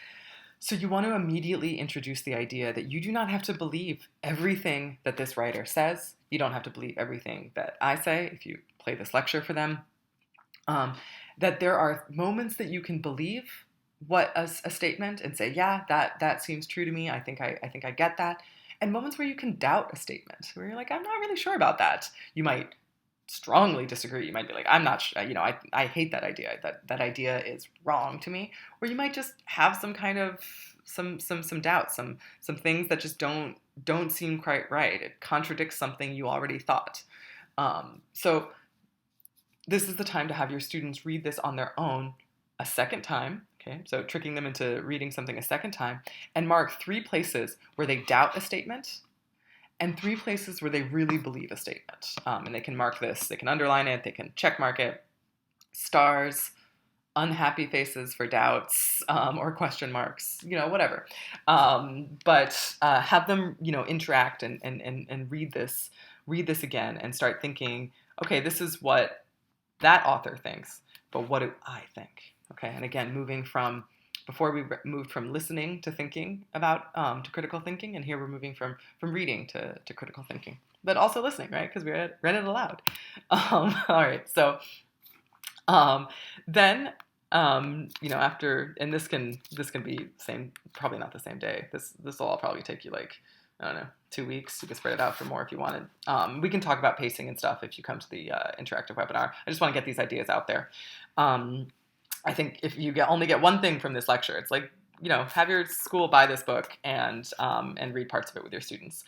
So you want to immediately introduce the idea that you do not have to believe everything that this writer says. You don't have to believe everything that I say if you play this lecture for them. That there are moments that you can believe what a statement and say, yeah, that seems true to me. I think I get that. And moments where you can doubt a statement, where you're like, I'm not really sure about that. You might strongly disagree. You might be like, I'm not sure, I hate that idea. That idea is wrong to me. Or you might just have some kind of some doubts, some things that just don't seem quite right. It contradicts something you already thought. So this is the time to have your students read this on their own a second time. Okay, so tricking them into reading something a second time, and mark 3 places where they doubt a statement and 3 places where they really believe a statement. And they can mark this, they can underline it, they can check mark it, stars, unhappy faces for doubts, or question marks, whatever. But have them, interact and read this again and start thinking, okay, this is what that author thinks, but what do I think? Okay, and again, before we moved from listening to thinking about to critical thinking, and here we're moving from reading to critical thinking, but also listening, right? Because we read it aloud. All right, so then after, and this can be same, probably not the same day. This will all probably take you like, I don't know, 2 weeks. You can spread it out for more if you wanted. We can talk about pacing and stuff if you come to the interactive webinar. I just want to get these ideas out there. I think if you only get one thing from this lecture, it's like, have your school buy this book and read parts of it with your students.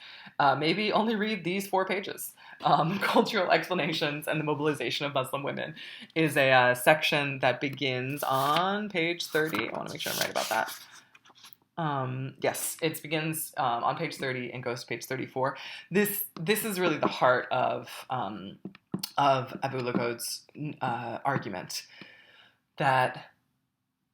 Maybe only read these 4 pages. Cultural Explanations and the Mobilization of Muslim Women, is a section that begins on page 30. I want to make sure I'm right about that. Yes, it begins on page 30 and goes to page 34. This is really the heart of Abu Lughod's argument, that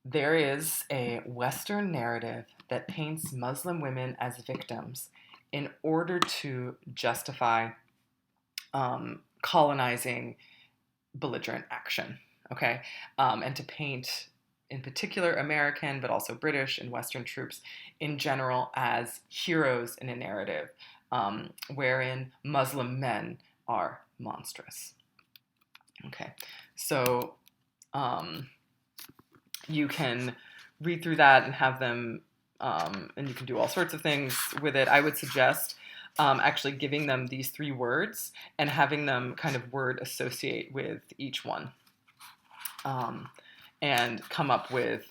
there is a Western narrative that paints Muslim women as victims in order to justify colonizing belligerent action, okay? And to paint, in particular, American, but also British and Western troops in general as heroes in a narrative wherein Muslim men are monstrous. Okay, so you can read through that and have them, and you can do all sorts of things with it. I would suggest actually giving them these 3 words and having them kind of word associate with each one, and come up with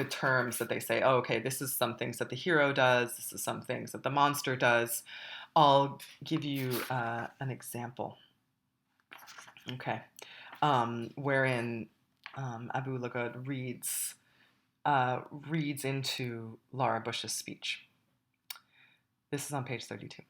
terms that they say, oh, okay, this is some things that the hero does, this is some things that the monster does. I'll give you an example. Okay, wherein Abu Lughod reads into Laura Bush's speech. This is on page 32.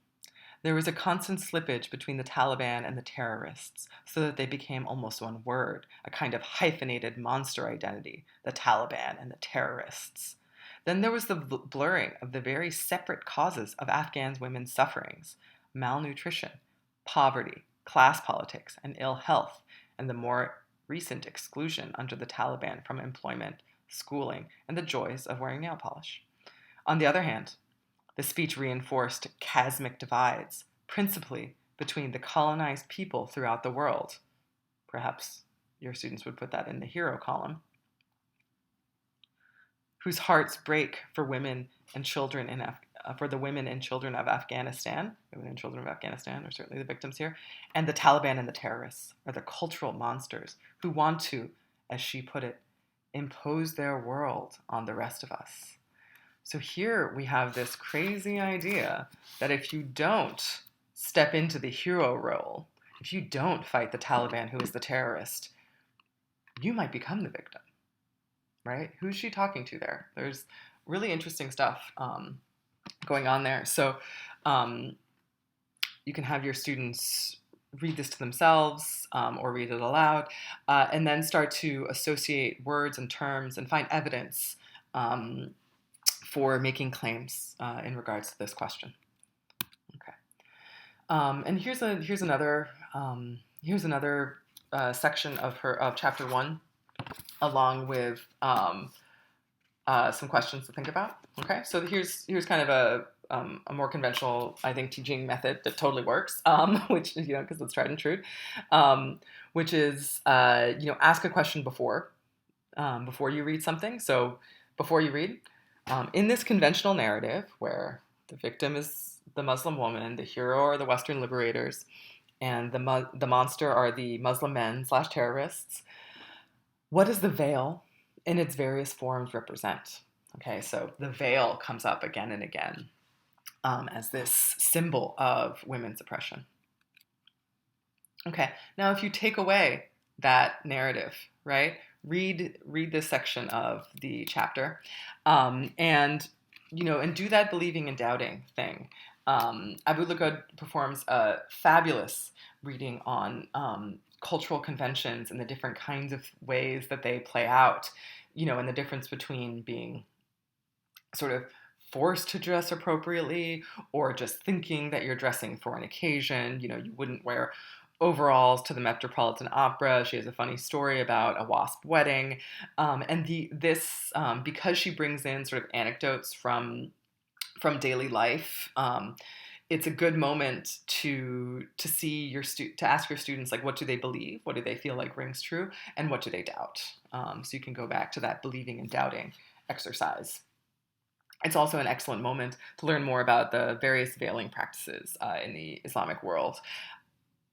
There was a constant slippage between the Taliban and the terrorists, so that they became almost one word, a kind of hyphenated monster identity, the Taliban and the terrorists. Then there was the blurring of the very separate causes of Afghan women's sufferings: malnutrition, poverty, class politics, and ill health, and the more recent exclusion under the Taliban from employment, schooling, and the joys of wearing nail polish. On the other hand, the speech reinforced chasmic divides, principally between the colonized people throughout the world. Perhaps your students would put that in the hero column. Whose hearts break for women and children for the women and children of Afghanistan. Women and children of Afghanistan are certainly the victims here. And the Taliban and the terrorists are the cultural monsters who want to, as she put it, impose their world on the rest of us. So here we have this crazy idea that if you don't step into the hero role, if you don't fight the Taliban, who is the terrorist, you might become the victim, right? Who's she talking to there? There's really interesting stuff going on there. So you can have your students read this to themselves or read it aloud, and then start to associate words and terms and find evidence for making claims in regards to this question. Okay, and here's another section of chapter 1, along with some questions to think about. Okay, so here's kind of a more conventional, I think, teaching method that totally works, which, because it's tried and true, which is ask a question before you read something. So before you read. In this conventional narrative, where the victim is the Muslim woman, the hero are the Western liberators, and the monster are the Muslim men / terrorists, what does the veil in its various forms represent? Okay, so the veil comes up again and again as this symbol of women's oppression. Okay, now if you take away that narrative, right? Read this section of the chapter, and do that believing and doubting thing. Abu Lughod performs a fabulous reading on cultural conventions and the different kinds of ways that they play out, and the difference between being sort of forced to dress appropriately or just thinking that you're dressing for an occasion. You wouldn't wear overalls to the Metropolitan Opera. She has a funny story about a WASP wedding. And because she brings in sort of anecdotes from daily life, it's a good moment to see to ask your students, like, what do they believe? What do they feel like rings true? And what do they doubt? So you can go back to that believing and doubting exercise. It's also an excellent moment to learn more about the various veiling practices in the Islamic world.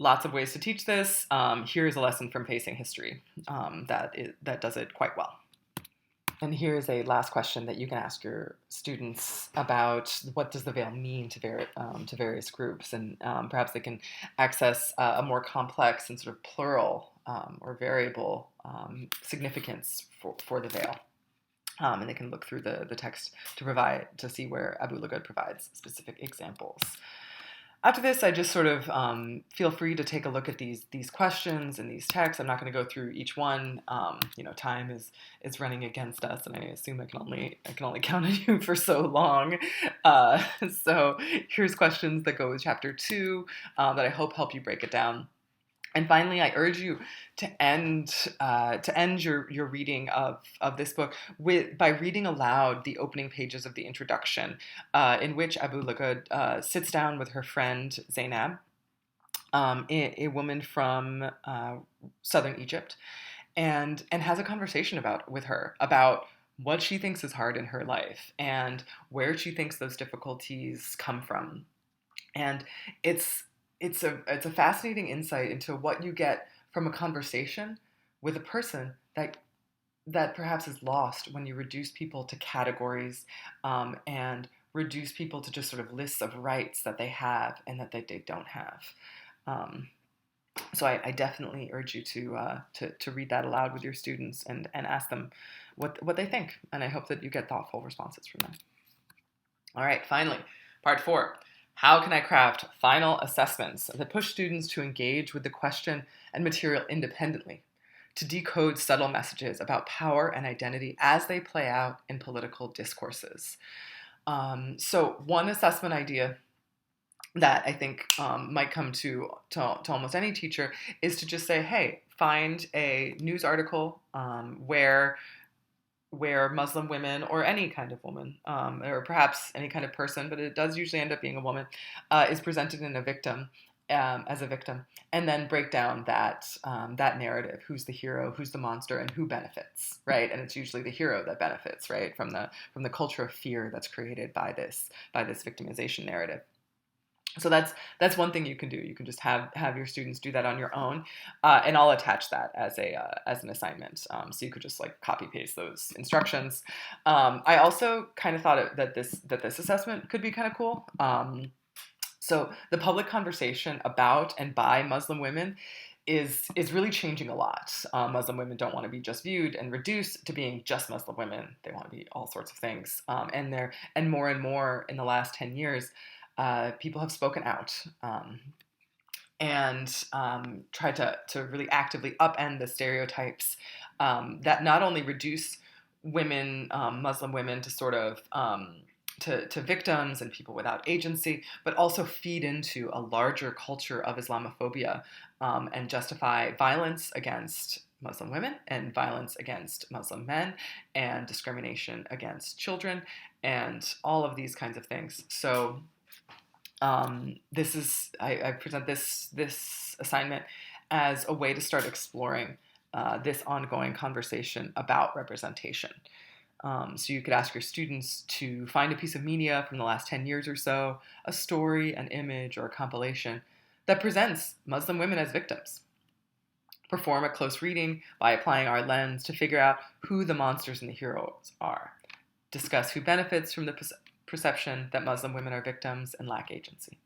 Lots of ways to teach this. Here's a lesson from Facing History that does it quite well. And here's a last question that you can ask your students about what does the veil mean to various groups, and perhaps they can access a more complex and sort of plural or variable significance for the veil. And they can look through the text to see where Abu Lughod provides specific examples. After this, I just sort of feel free to take a look at these questions and these texts. I'm not going to go through each one. Time is running against us, and I assume I can only count on you for so long. So here's questions that go with chapter 2 that I hope help you break it down. And finally, I urge you to end your reading of this book by reading aloud the opening pages of the introduction, in which Abu Lughod sits down with her friend Zainab, a woman from southern Egypt, and has a conversation with her about what she thinks is hard in her life and where she thinks those difficulties come from. And it's a fascinating insight into what you get from a conversation with a person that perhaps is lost when you reduce people to categories, and reduce people to just sort of lists of rights that they have and that they don't have. So I definitely urge you to read that aloud with your students and ask them what they think, and I hope that you get thoughtful responses from them. All right, finally, part 4. How can I craft final assessments that push students to engage with the question and material independently, to decode subtle messages about power and identity as they play out in political discourses? So one assessment idea that I think might come to almost any teacher is to just say, hey, find a news article where Muslim women, or any kind of woman, or perhaps any kind of person, but it does usually end up being a woman, is presented in as a victim, and then break down that narrative: who's the hero, who's the monster, and who benefits, right? And it's usually the hero that benefits, right, from the culture of fear that's created by this victimization narrative. So that's one thing you can do. You can just have your students do that on your own, and I'll attach that as an assignment. So you could just like copy paste those instructions. I also kind of thought that this assessment could be kind of cool. So the public conversation about and by Muslim women is really changing a lot. Muslim women don't want to be just viewed and reduced to being just Muslim women. They want to be all sorts of things. And more in the last 10 years. People have spoken out, and tried to really actively upend the stereotypes that not only reduce women, Muslim women, to sort of to victims and people without agency, but also feed into a larger culture of Islamophobia, and justify violence against Muslim women and violence against Muslim men and discrimination against children and all of these kinds of things. So I present this assignment as a way to start exploring this ongoing conversation about representation. So you could ask your students to find a piece of media from the last 10 years or so, a story, an image, or a compilation that presents Muslim women as victims. Perform a close reading by applying our lens to figure out who the monsters and the heroes are. Discuss who benefits from the perception that Muslim women are victims and lack agency.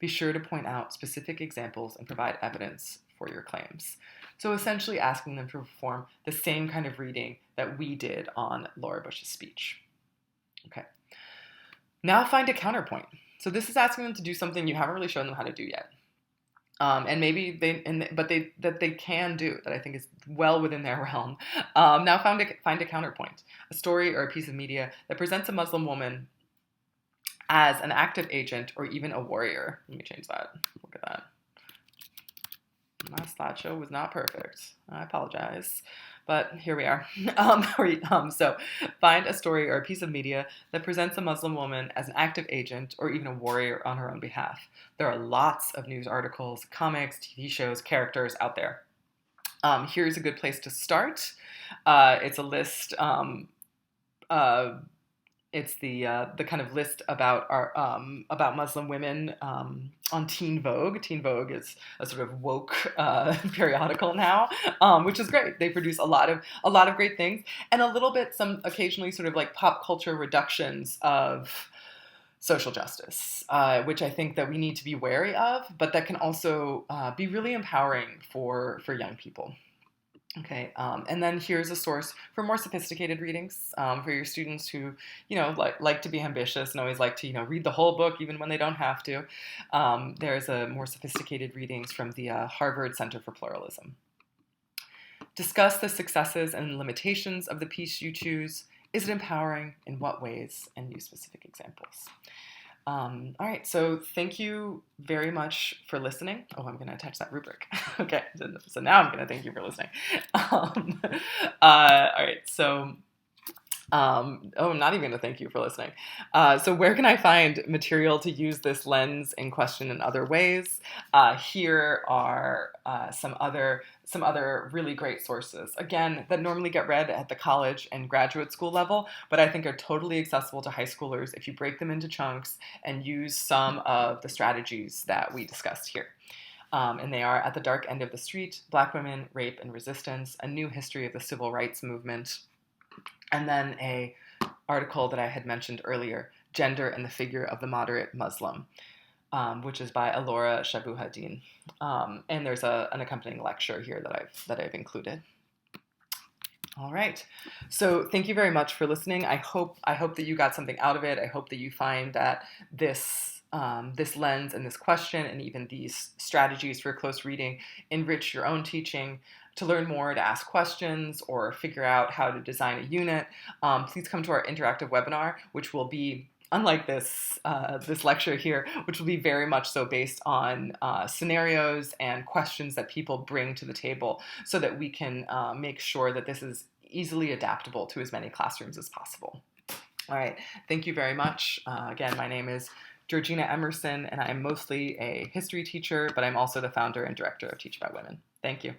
Be sure to point out specific examples and provide evidence for your claims. So essentially asking them to perform the same kind of reading that we did on Laura Bush's speech. Okay. Now find a counterpoint. So this is asking them to do something you haven't really shown them how to do yet. And maybe they can do, that I think is well within their realm. Now find a counterpoint, a story or a piece of media that presents a Muslim woman as an active agent or even a warrior. Let me change that. Look at that. My slideshow was not perfect. I apologize. But here we are. So find a story or a piece of media that presents a Muslim woman as an active agent or even a warrior on her own behalf. There are lots of news articles, comics, TV shows, characters out there. Here's a good place to start. It's a list It's the kind of list about Muslim women on Teen Vogue. Teen Vogue is a sort of woke periodical now, which is great. They produce a lot of great things, and a little bit some occasionally sort of like pop culture reductions of social justice, which I think that we need to be wary of, but that can also be really empowering for young people. Okay, and then here's a source for more sophisticated readings for your students who, like to be ambitious and always like to, read the whole book even when they don't have to. There's a more sophisticated readings from the Harvard Center for Pluralism. Discuss the successes and limitations of the piece you choose. Is it empowering? In what ways? And use specific examples. All right, so thank you very much for listening. Oh, I'm going to attach that rubric. Okay, so now I'm going to thank you for listening. All right, so, I'm not even going to thank you for listening. So where can I find material to use this lens in question in other ways? Here are some other really great sources, again, that normally get read at the college and graduate school level, but I think are totally accessible to high schoolers if you break them into chunks and use some of the strategies that we discussed here. And they are At the Dark End of the Street, Black Women, Rape and Resistance, A New History of the Civil Rights Movement, and then a article that I had mentioned earlier, Gender and the Figure of the Moderate Muslim, which is by Alora Shabuhaddin. And there's an accompanying lecture here that I've included. All right. So thank you very much for listening. I hope that you got something out of it. I hope that you find that this lens and this question and even these strategies for close reading enrich your own teaching. To learn more, to ask questions, or figure out how to design a unit, please come to our interactive webinar, which will be, unlike this lecture here, which will be very much so based on scenarios and questions that people bring to the table so that we can make sure that this is easily adaptable to as many classrooms as possible. All right, thank you very much. Again, my name is Georgina Emerson, and I am mostly a history teacher, but I'm also the founder and director of Teach About Women. Thank you.